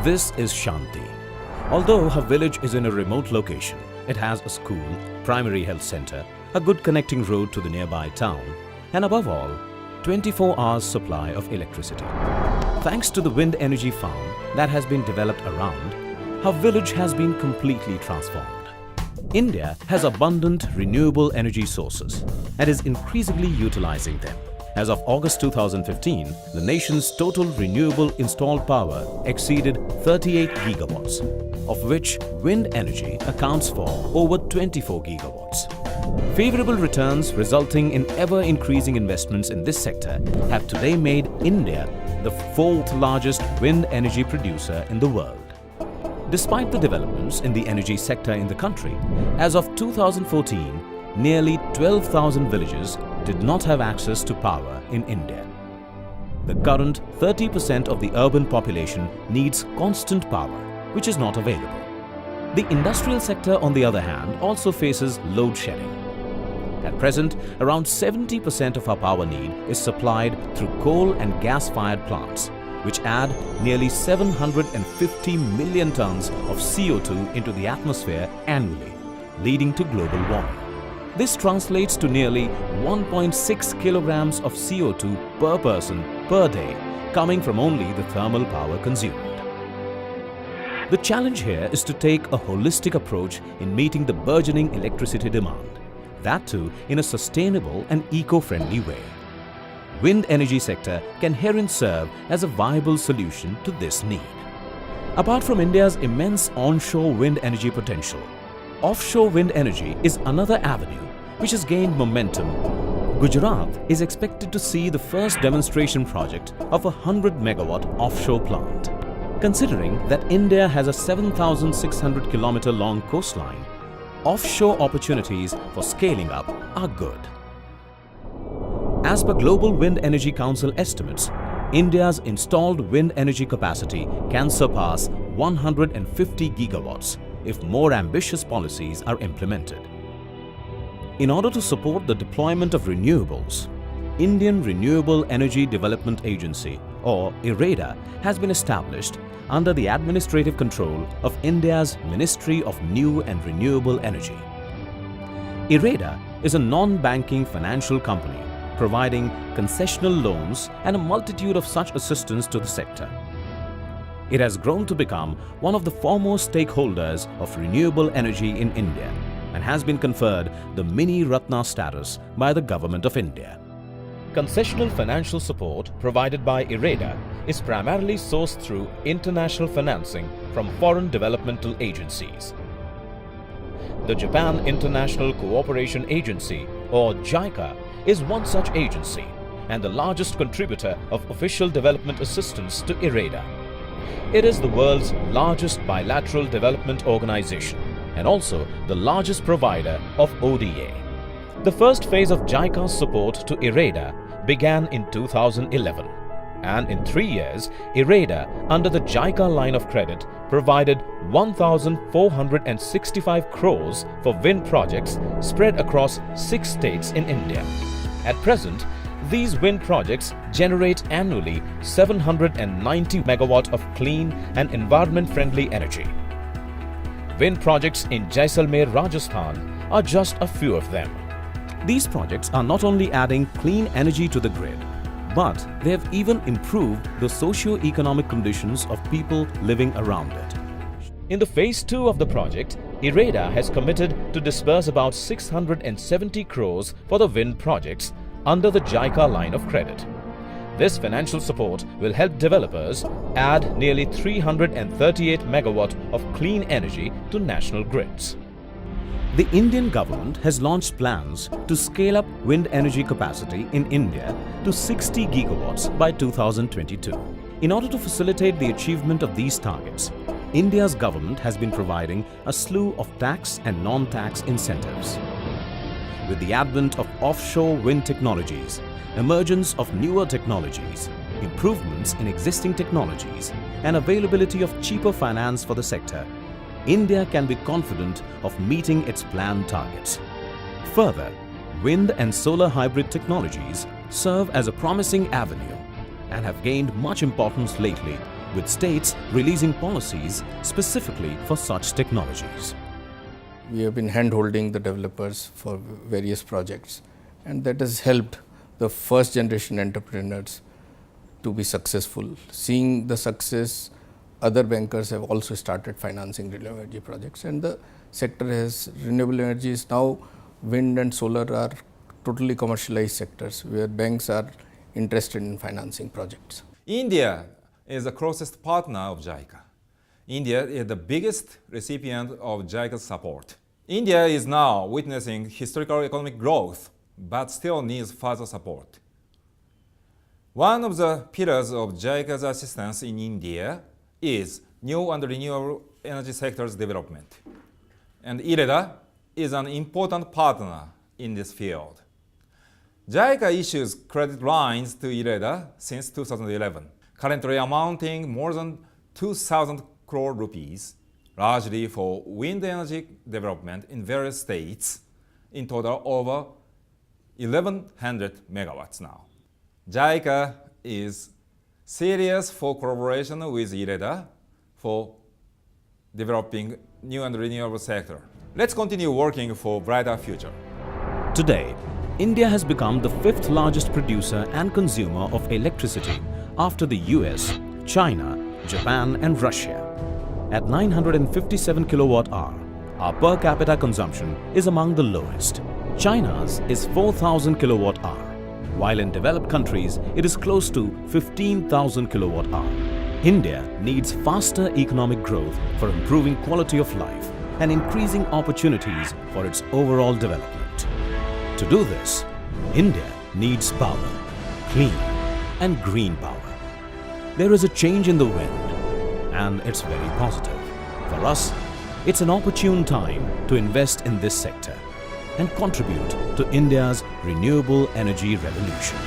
This is Shanti. Although her village is in a remote location, it has a school, primary health center, a good connecting road to the nearby town, and above all, 24 hours supply of electricity. Thanks to the wind energy farm that has been developed around, her village has been completely transformed. India has abundant renewable energy sources and is increasingly utilizing them. As of August 2015, the nation's total renewable installed power exceeded 38 gigawatts, of which wind energy accounts for over 24 gigawatts. Favorable returns resulting in ever-increasing investments in this sector have today made India the fourth largest wind energy producer in the world. Despite the developments in the energy sector in the country, as of 2014, nearly 12,000 villages did not have access to power in India. The current 30% of the urban population needs constant power, which is not available. The industrial sector, on the other hand, also faces load shedding. At present, around 70% of our power need is supplied through coal and gas-fired plants, which add nearly 750 million tons of CO2 into the atmosphere annually, leading to global warming. This translates to nearly 1.6 kilograms of CO2 per person per day, coming from only the thermal power consumed. The challenge here is to take a holistic approach in meeting the burgeoning electricity demand, that too in a sustainable and eco-friendly way. Wind energy sector can herein serve as a viable solution to this need. Apart from India's immense onshore wind energy potential, offshore wind energy is another avenue which has gained momentum. Gujarat is expected to see the first demonstration project of a 100-megawatt offshore plant. Considering that India has a 7,600-kilometer long coastline, offshore opportunities for scaling up are good. As per Global Wind Energy Council estimates, India's installed wind energy capacity can surpass 150 gigawatts if more ambitious policies are implemented. In order to support the deployment of renewables, Indian Renewable Energy Development Agency or IREDA has been established under the administrative control of India's Ministry of New and Renewable Energy. IREDA is a non-banking financial company providing concessional loans and a multitude of such assistance to the sector. It has grown to become one of the foremost stakeholders of renewable energy in India and has been conferred the Mini Ratna status by the Government of India. Concessional financial support provided by IREDA is primarily sourced through international financing from foreign developmental agencies. The Japan International Cooperation Agency or JICA is one such agency and the largest contributor of official development assistance to IREDA. It is the world's largest bilateral development organization and also the largest provider of ODA. The first phase of JICA's support to IREDA began in 2011, and in 3 years, IREDA under the JICA line of credit provided 1,465 crores for wind projects spread across 6 states in India. At present, these wind projects generate annually 790 megawatt of clean and environment-friendly energy. Wind projects in Jaisalmer, Rajasthan are just a few of them. These projects are not only adding clean energy to the grid, but they have even improved the socio-economic conditions of people living around it. In the phase 2 of the project, IREDA has committed to disburse about 670 crores for the wind projects under the JICA line of credit. This financial support will help developers add nearly 338 megawatt of clean energy to national grids. The Indian government has launched plans to scale up wind energy capacity in India to 60 gigawatts by 2022. In order to facilitate the achievement of these targets, India's government has been providing a slew of tax and non-tax incentives. With the advent of offshore wind technologies, emergence of newer technologies, improvements in existing technologies, and availability of cheaper finance for the sector, India can be confident of meeting its planned targets. Further, wind and solar hybrid technologies serve as a promising avenue and have gained much importance lately with states releasing policies specifically for such technologies. We have been hand-holding the developers for various projects, and that has helped the first generation entrepreneurs to be successful. Seeing the success, other bankers have also started financing renewable energy projects, and the sector has renewable energy is now wind and solar are totally commercialized sectors where banks are interested in financing projects. India is the closest partner of JICA. India is the biggest recipient of JICA's support. India is now witnessing historical economic growth, but still needs further support. One of the pillars of JICA's assistance in India is new and renewable energy sector's development. And IREDA is an important partner in this field. JICA issues credit lines to IREDA since 2011, currently amounting more than 2,000 crore rupees, largely for wind energy development in various states, in total over 1,100 megawatts now. JICA is serious for collaboration with IREDA for developing new and renewable sector. Let's continue working for brighter future. Today, India has become the fifth largest producer and consumer of electricity after the US, China, Japan and Russia. At 957 kilowatt-hour, our per capita consumption is among the lowest. China's is 4,000 kilowatt-hour, while in developed countries it is close to 15,000 kilowatt-hour. India needs faster economic growth for improving quality of life and increasing opportunities for its overall development. To do this, India needs power, clean and green power. There is a change in the wind, and it's very positive. For us, it's an opportune time to invest in this sector and contribute to India's renewable energy revolution.